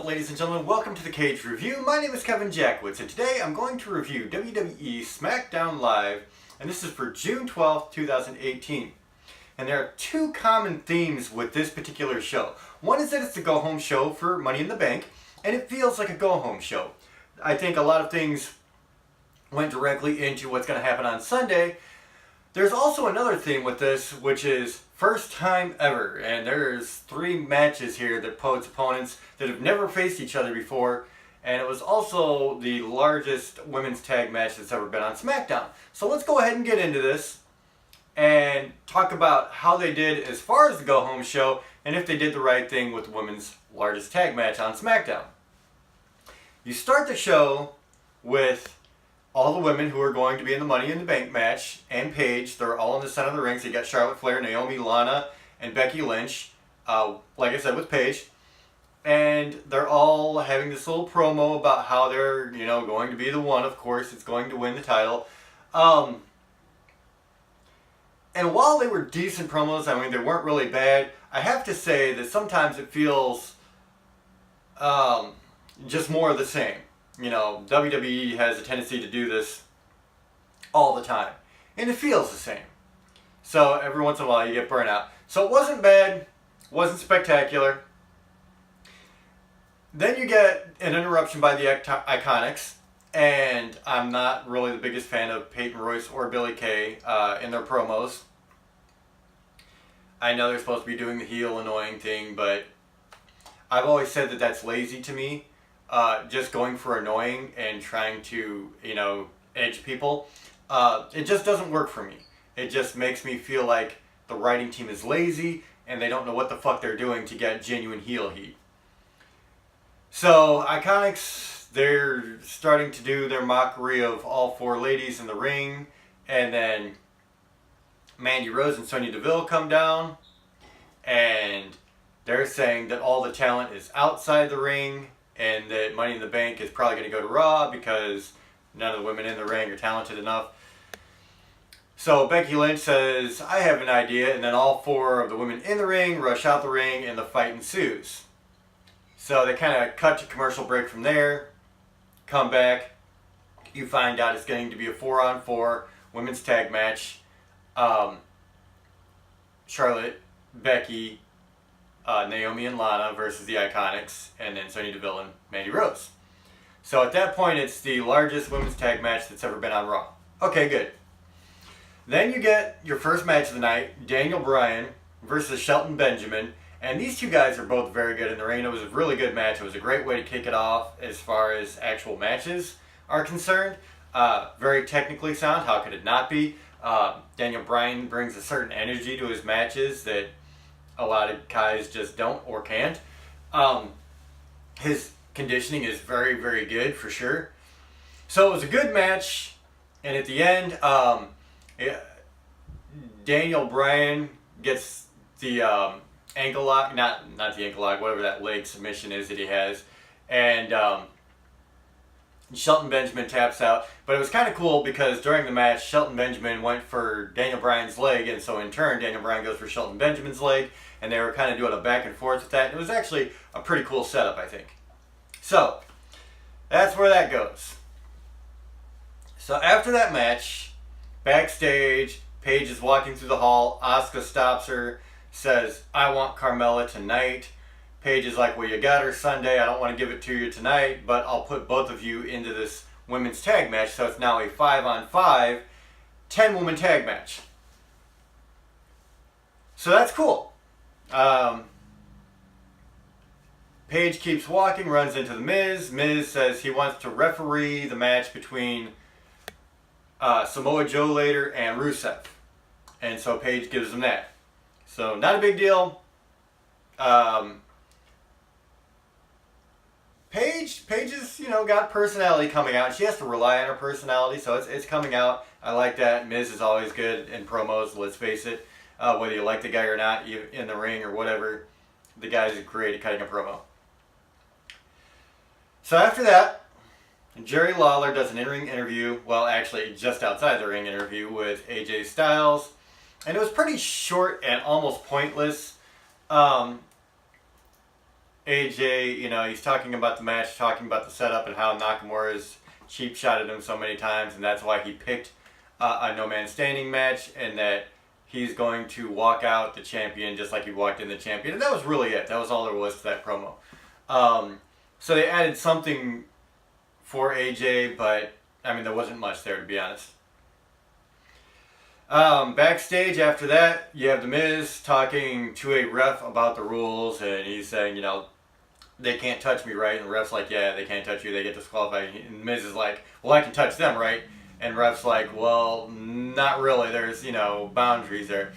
ladies and gentlemen? Welcome to the Cage Review. My name is Kevin Jackwitz, and today I'm going to review WWE SmackDown Live, and this is for June 12th, 2018. And there are two common themes with this particular show. One is that it's a go-home show for Money in the Bank, and it feels like a go-home show. I think a lot of things went directly into what's going to happen on Sunday. There's also another theme with this, which is first time ever, and there's 3 matches here that pose opponents that have never faced each other before, and it was also the largest women's tag match that's ever been on SmackDown. So let's go ahead and get into this and talk about how they did as far as the go-home show, and if they did the right thing with the women's largest tag match on SmackDown. You start the show with all the women who are going to be in the Money in the Bank match, and Paige. They're all in the center of the ring. So you got Charlotte Flair, Naomi, Lana, and Becky Lynch. Like I said, with Paige. And they're all having this little promo about how they're, going to be the one, of course, that's going to win the title. And while they were decent promos, I mean, they weren't really bad, I have to say that sometimes it feels just more of the same. WWE has a tendency to do this all the time. And it feels the same. So every once in a while you get burnt out. So it wasn't bad. Wasn't spectacular. Then you get an interruption by the Iconics. And I'm not really the biggest fan of Peyton Royce or Billie Kay in their promos. I know they're supposed to be doing the heel annoying thing, but I've always said that that's lazy to me. Just going for annoying and trying to, edge people. It just doesn't work for me. It just makes me feel like the writing team is lazy and they don't know what the fuck they're doing to get genuine heel heat. So, Iconics, they're starting to do their mockery of all 4 ladies in the ring, and then Mandy Rose and Sonya Deville come down, and they're saying that all the talent is outside the ring, and that Money in the Bank is probably going to go to Raw because none of the women in the ring are talented enough. So Becky Lynch says, I have an idea, and then all 4 of the women in the ring rush out the ring and the fight ensues. So they kind of cut to commercial break from there, come back, you find out it's going to be a 4-on-4 women's tag match. Charlotte, Becky, Naomi and Lana versus the Iconics, and then Sonya Deville and Mandy Rose. So at that point, it's the largest women's tag match that's ever been on Raw. Okay, good. Then you get your first match of the night, Daniel Bryan versus Shelton Benjamin, and these two guys are both very good in the ring. It was a really good match. It was a great way to kick it off as far as actual matches are concerned. Very technically sound. How could it not be? Daniel Bryan brings a certain energy to his matches that a lot of guys just don't or can't. His conditioning is very, very good for sure. So it was a good match, and at the end, Daniel Bryan gets the ankle lock, not the ankle lock, whatever that leg submission is that he has, and Shelton Benjamin taps out. But it was kind of cool because during the match, Shelton Benjamin went for Daniel Bryan's leg, and so in turn, Daniel Bryan goes for Shelton Benjamin's leg, and they were kind of doing a back and forth with that. And it was actually a pretty cool setup, I think. So, that's where that goes. So after that match, backstage, Paige is walking through the hall. Asuka stops her, says, I want Carmella tonight. Paige is like, well, you got her Sunday. I don't want to give it to you tonight, but I'll put both of you into this women's tag match. So it's now a 5-on-5, 10-woman tag match. So that's cool. Paige keeps walking, runs into the Miz. Miz says he wants to referee the match between Samoa Joe later and Rusev. And so Paige gives him that. So not a big deal. Paige has, got personality coming out. She has to rely on her personality, so it's coming out. I like that. Miz is always good in promos, let's face it. Whether you like the guy or not, in the ring or whatever, the guy's great at cutting a promo. So after that, Jerry Lawler does an in-ring interview, well actually just outside the ring interview with AJ Styles, and it was pretty short and almost pointless. AJ, you know, he's talking about the match, talking about the setup and how Nakamura's cheap shotted him so many times, and that's why he picked a no man standing match, and that he's going to walk out the champion just like he walked in the champion. And that was really it. That was all there was to that promo. So they added something for AJ, but I mean, there wasn't much there, to be honest. Backstage after that, you have The Miz talking to a ref about the rules, and he's saying, you know, they can't touch me, right? And the ref's like, yeah, they can't touch you, they get disqualified. And Miz is like, well, I can touch them, right? And ref's like, well, not really, there's, you know, boundaries there.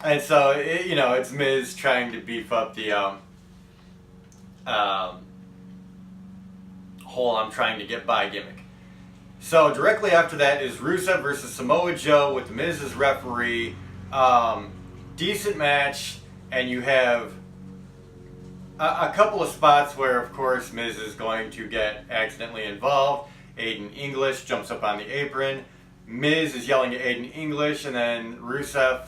And so, you know, it's Miz trying to beef up the whole I'm trying to get by gimmick. So directly after that is Rusev versus Samoa Joe with The Miz as referee. Decent match, and you have a couple of spots where, of course, Miz is going to get accidentally involved. Aiden English jumps up on the apron. Miz is yelling at Aiden English, and then Rusev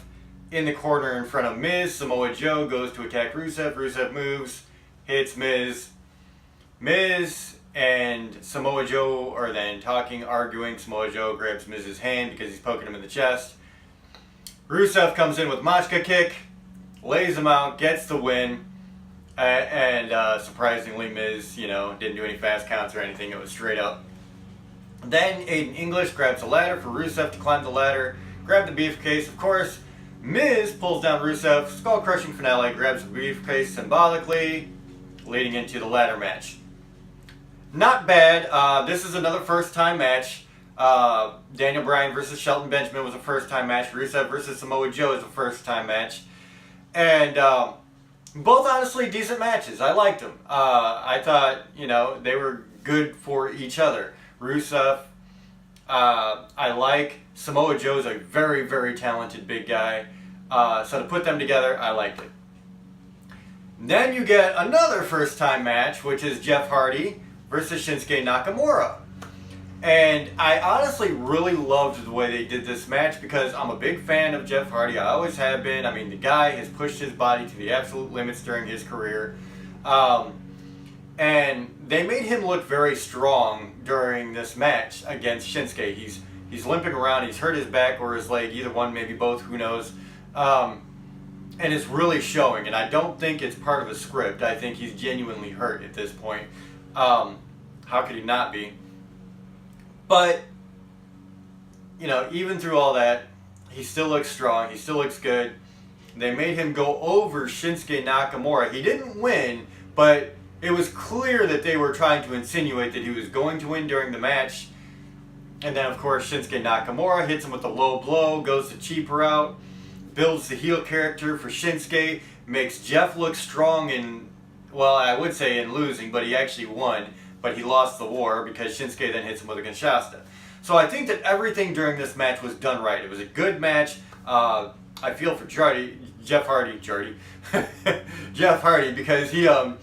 in the corner in front of Miz. Samoa Joe goes to attack Rusev. Rusev moves, hits Miz. Miz and Samoa Joe are then talking, arguing. Samoa Joe grabs Miz's hand because he's poking him in the chest. Rusev comes in with Machka kick, lays him out, gets the win. And surprisingly, Miz, you know, didn't do any fast counts or anything. It was straight up. Then Aiden English grabs a ladder for Rusev to climb the ladder, grab the briefcase. Of course, Miz pulls down Rusev, skull-crushing finale, grabs the briefcase symbolically, leading into the ladder match. Not bad. This is another first-time match. Daniel Bryan versus Shelton Benjamin was a first-time match. Rusev versus Samoa Joe is a first-time match. And both honestly decent matches. I liked them. I thought, you know, they were good for each other. Rusev, I like. Samoa Joe's a very, very talented big guy. So to put them together, I liked it. Then you get another first-time match, which is Jeff Hardy versus Shinsuke Nakamura. And I honestly really loved the way they did this match because I'm a big fan of Jeff Hardy. I always have been. I mean, the guy has pushed his body to the absolute limits during his career. And they made him look very strong during this match against Shinsuke. He's limping around. He's hurt his back or his leg. Either one, maybe both. Who knows? And it's really showing. And I don't think it's part of a script. I think he's genuinely hurt at this point. How could he not be? But, you know, even through all that, he still looks strong. He still looks good. They made him go over Shinsuke Nakamura. He didn't win, but it was clear that they were trying to insinuate that he was going to win during the match. And then, of course, Shinsuke Nakamura hits him with a low blow, goes the cheaper out, builds the heel character for Shinsuke, makes Jeff look strong in, well, I would say in losing, but he actually won. But he lost the war because Shinsuke then hits him with a Kinshasa. So I think that everything during this match was done right. It was a good match. I feel for Jeff Hardy, Jeff Hardy, because he, you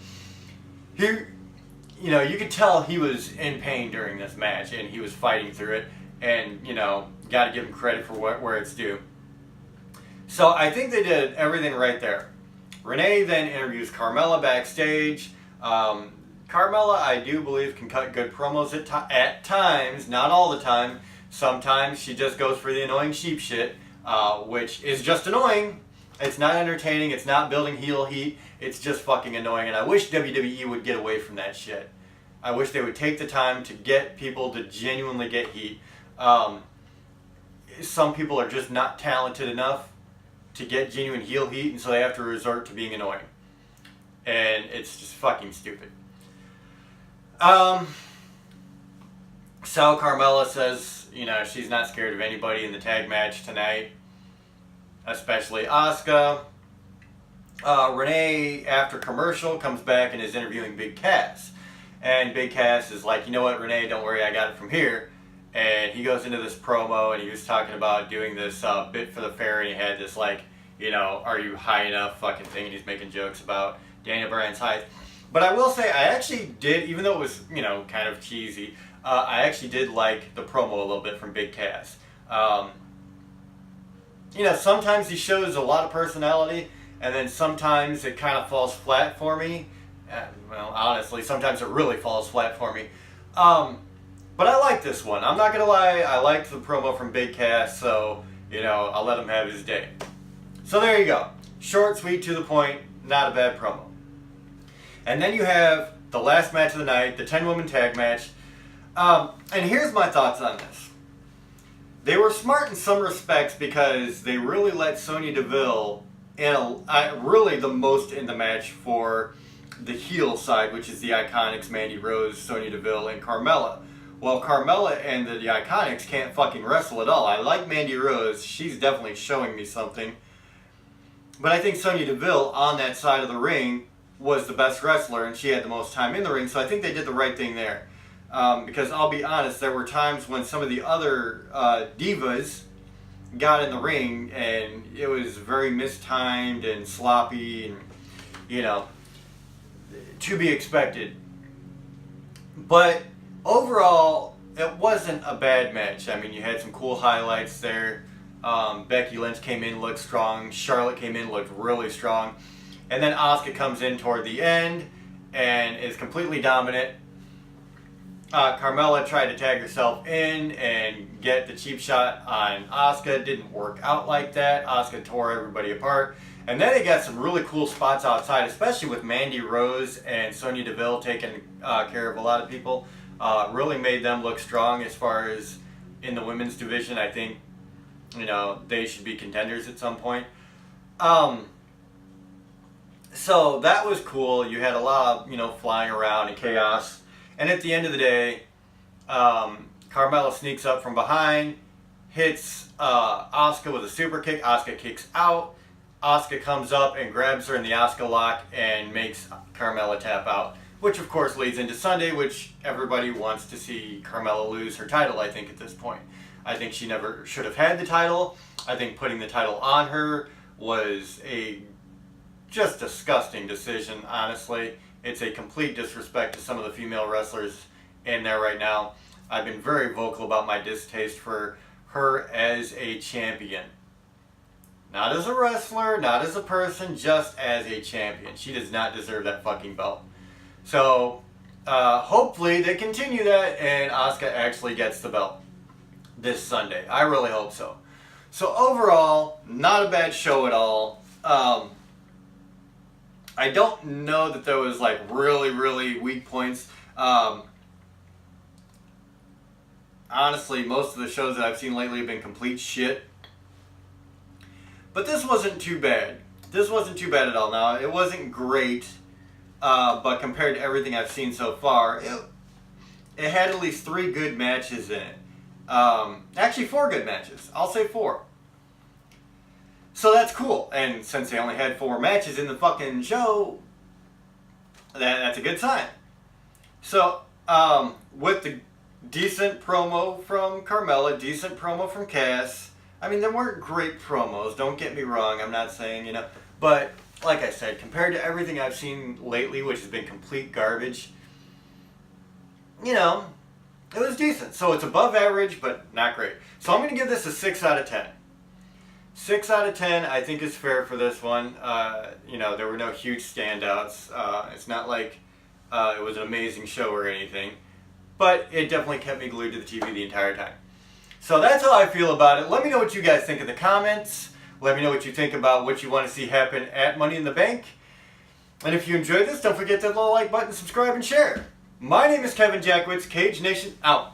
know, you could tell he was in pain during this match and he was fighting through it. And, you know, got to give him credit for where it's due. So I think they did everything right there. Renee then interviews Carmella backstage. Carmella, I do believe, can cut good promos at times, not all the time. Sometimes she just goes for the annoying sheep shit, which is just annoying. It's not entertaining, it's not building heel heat, it's just fucking annoying, and I wish WWE would get away from that shit. I wish they would take the time to get people to genuinely get heat. Some people are just not talented enough to get genuine heel heat, and so they have to resort to being annoying. And it's just fucking stupid. So Carmella says, you know, she's not scared of anybody in the tag match tonight, especially Asuka. Renee, after commercial, comes back and is interviewing Big Cass. And Big Cass is like, you know what, Renee, don't worry, I got it from here. And he goes into this promo and he was talking about doing this bit for the fair, and he had this, like, you know, are you high enough fucking thing, and he's making jokes about Daniel Bryan's height. But I will say, I actually did, even though it was, you know, kind of cheesy, I actually did like the promo a little bit from Big Cass. You know, sometimes he shows a lot of personality, and then sometimes it kind of falls flat for me. well, honestly, sometimes it really falls flat for me. But I like this one. I'm not going to lie, I liked the promo from Big Cass, so, I'll let him have his day. So there you go. Short, sweet, to the point, not a bad promo. And then you have the last match of the night, the 10-woman tag match. And here's my thoughts on this. They were smart in some respects because they really let Sonya Deville in really the most in the match for the heel side, which is the Iconics, Mandy Rose, Sonya Deville, and Carmella. Well, Carmella and the Iconics can't fucking wrestle at all. I like Mandy Rose. She's definitely showing me something. But I think Sonya Deville on that side of the ring was the best wrestler, and she had the most time in the ring, so I think they did the right thing there. Because I'll be honest, there were times when some of the other divas got in the ring and it was very mistimed and sloppy and, to be expected. But overall, it wasn't a bad match. I mean, you had some cool highlights there. Becky Lynch came in, looked strong. Charlotte came in, looked really strong. And then Asuka comes in toward the end and is completely dominant. Carmella tried to tag herself in and get the cheap shot on Asuka. Didn't work out like that. Asuka tore everybody apart. And then they got some really cool spots outside, especially with Mandy Rose and Sonya Deville taking care of a lot of people. Really made them look strong as far as in the women's division. I think, they should be contenders at some point. So that was cool. You had a lot of, flying around and chaos. And at the end of the day, Carmella sneaks up from behind, hits Asuka with a super kick. Asuka kicks out. Asuka comes up and grabs her in the Asuka lock and makes Carmella tap out. Which of course leads into Sunday, which everybody wants to see Carmella lose her title, I think, at this point. I think she never should have had the title. I think putting the title on her was a just disgusting decision, honestly. It's a complete disrespect to some of the female wrestlers in there right now. I've been very vocal about my distaste for her as a champion. Not as a wrestler, not as a person, just as a champion. She does not deserve that fucking belt. So, hopefully they continue that and Asuka actually gets the belt this Sunday. I really hope so. So overall, not a bad show at all. I don't know that there was like really, really weak points. Honestly, most of the shows that I've seen lately have been complete shit. But this wasn't too bad. This wasn't too bad at all. Now, it wasn't great, but compared to everything I've seen so far, it had at least 3 good matches in it. Actually, 4 good matches. I'll say 4. So that's cool. And since they only had 4 matches in the fucking show, that's a good sign. So, with the decent promo from Carmella, decent promo from Cass. I mean, there weren't great promos, don't get me wrong. I'm not saying, but like I said, compared to everything I've seen lately, which has been complete garbage, it was decent. So it's above average, but not great. So I'm going to give this a 6 out of 10. 6 out of 10, I think, is fair for this one. There were no huge standouts. It's not like it was an amazing show or anything. But it definitely kept me glued to the TV the entire time. So that's how I feel about it. Let me know what you guys think in the comments. Let me know what you think about what you want to see happen at Money in the Bank. And if you enjoyed this, don't forget that little like button, subscribe, and share. My name is Kevin Jackwitz. Cage Nation out.